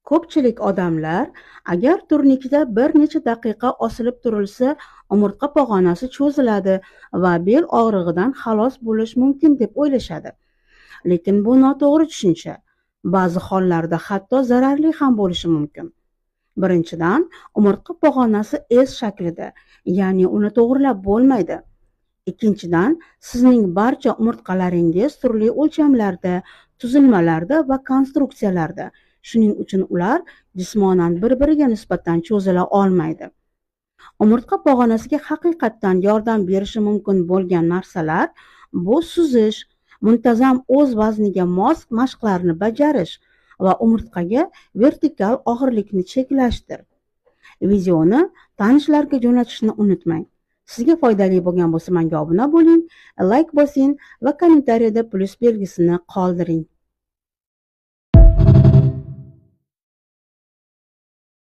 Ko'pchilik odamlar agar turnikda bir necha daqiqa osilib turilsa, umurtqa pog'onasi cho'ziladi va bel og'rig'idan xalos bo'lish mumkin deb o'ylashadi. Lekin bu noto'g'ri tushuncha. Ba'zi hollarda hatto zararli ham bo'lishi mumkin. Birinchidan, umurtqa pog'onasi S shaklida, ya'ni uni to'g'rilab bo'lmaydi. Ikkinchidan, sizning barcha umurtqalaringiz turli o'lchamlarda, tuzilmalarda va konstruksiyalarda. Shuning uchun ular jismonan bir-biriga nisbatan cho'zila olmaydi. Umurtqa pog'onasiga haqiqatdan yordam berishi mumkin bo'lgan narsalar bu suzish, muntazam o'z vazniga mos mashqlarni bajarish va umurtqaga vertikal og'irlikni cheklashdir. Videoni tanishlarga jo'natishni unutmang. Sizga foydali bo'lgan bo'lsa menga obuna bo'ling, like bosing va kommentariyada plus belgisini qoldiring.